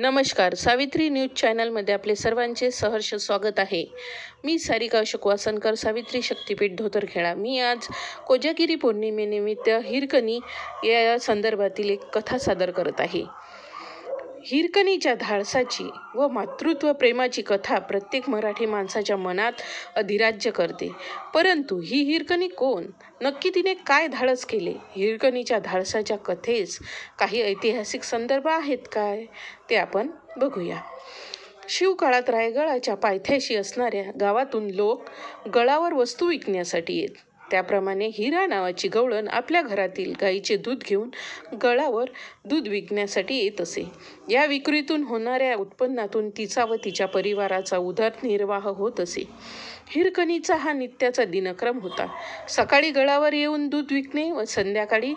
नमस्कार, सावित्री न्यूज चॅनलमध्ये आपले सर्वांचे सहर्ष स्वागत आहे। मी सारिका अशोक वासनकर, सावित्री शक्तीपीठ धोतरखेडा। मी आज कोजागिरी पौर्णिमेनिमित्त हिरकणी या संदर्भातील एक कथा सादर करत आहे। हिरकणीच्या धाडसाची व मातृत्व प्रेमाची कथा प्रत्येक मराठी माणसाच्या मनात अधिराज्य करते। परंतु ही हिरकणी कोण? नक्की तिने काय धाडस केले? हिरकणीच्या धाडसाच्या कथेस काही ऐतिहासिक संदर्भ आहेत काय? ते आपण बघूया। शिवकाळात रायगडाच्या पायथ्याशी असणाऱ्या गावातून लोक गळावर वस्तू विकण्यासाठी येत। त्याप्रमाणे हिरा नावाची गवळण आपल्या घरातील गाईचे दूध घेऊन गळावर दूध विकण्यासाठी येत असे। या विक्रीतून होणाऱ्या उत्पन्नातून तिचा व तिच्या परिवाराचा उदरनिर्वाह होत असे। हिरकणीचा हा नित्याचा दिनक्रम होता। सकाळी गळावर येऊन दूध विकणे व संध्याकाळी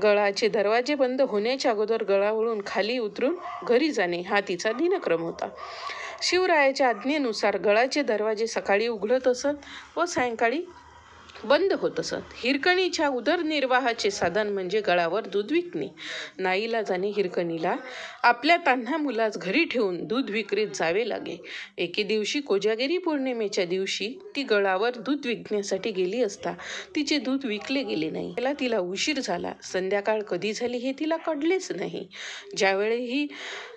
गळाचे दरवाजे बंद होण्याच्या अगोदर गळावरून खाली उतरून घरी जाणे हा तिचा दिनक्रम होता। शिवरायाच्या आज्ञेनुसार गळाचे दरवाजे सकाळी उघडत असत व सायंकाळी बंद होत असत। हिरकणीच्या उदरनिर्वाहाचे साधन म्हणजे गळावर दूध विकणे। नाईलाजाने हिरकणीला आपल्या तान्ह्या मुलास घरी ठेवून दूध विक्रीत जावे लागे। एके दिवशी कोजागिरी पौर्णिमेच्या दिवशी ती गळावर दूध विकण्यासाठी गेली असता तिचे दूध विकले गेले नाही। त्याला तिला उशीर झाला। संध्याकाळ कधी झाली हे तिला कळलेच नाही। ज्यावेळी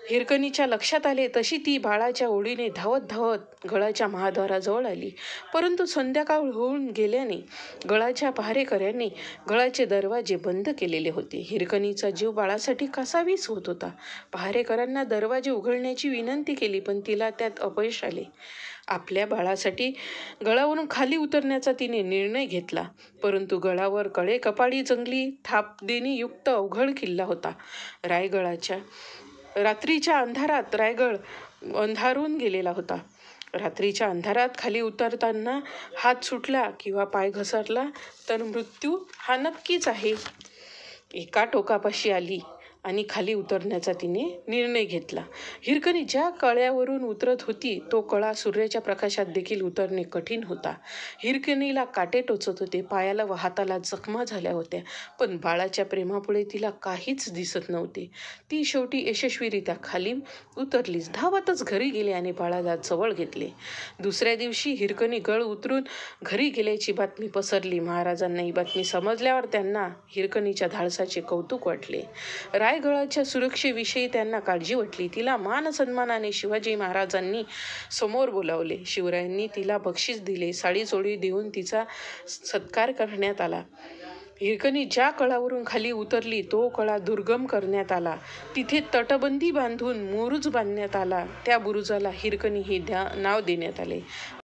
हिरकणीच्या लक्षात आले तशी ती बाळाच्या ओढीने धावत धावत गळाच्या महाद्वाराजवळ आली। परंतु संध्याकाळ होऊन गेल्याने गळाच्या पहारेकऱ्यांनी गळाचे दरवाजे बंद केलेले होते। हिरकणीचा जीव बाळासाठी कासावीस होत होता। पहारेकरांना दरवाजे उघडण्याची विनंती केली पण तिला त्यात अपयश आले। आपल्या बाळासाठी गळावरून खाली उतरण्याचा तिने निर्णय घेतला। परंतु गळावर कळे कपाळी जंगली थाप देणी युक्त अवघड किल्ला होता। रात्रीच्या अंधारात रायगड अंधारून गेलेला होता। रात्रीच्या अंधारात खाली उतरताना हात सुटला किंवा पाय घसरला तर मृत्यू हा नक्कीच आहे। एका टोकापाशी आली आणि खाली उतरण्याचा तिने निर्णय घेतला। हिरकणी ज्या कळ्यावरून उतरत होती तो कळा सूर्याच्या प्रकाशात देखील उतरणे कठीण होता। हिरकणीला काटे टोचत होते, पायाला व हाताला जखमा झाल्या होत्या, पण बाळाच्या प्रेमापुढे तिला काहीच दिसत नव्हते। ती शेवटी यशस्वीरित्या खाली उतरलीच, धावतच घरी गेली आणि बाळाला जवळ घेतले। दुसऱ्या दिवशी हिरकणी गळ उतरून घरी गेल्याची बातमी पसरली। महाराजांना ही बातमी समजल्यावर त्यांना हिरकणीच्या धाडसाचे कौतुक वाटले। रायगडाच्या सुरक्षेविषयी त्यांना काळजी वाटली। तिला मान सन्मानाने शिवाजी महाराजांनी समोर बोलावले। शिवरायांनी तिला बक्षीस दिले। साडी चोळी देऊन तिचा सत्कार करण्यात आला। हिरकणी ज्या कळावरून खाली उतरली तो कळा दुर्गम करण्यात आला। तिथे तटबंदी बांधून बुरुज बांधण्यात आला। त्या बुरुजाला हिरकणी हे नाव देण्यात आले।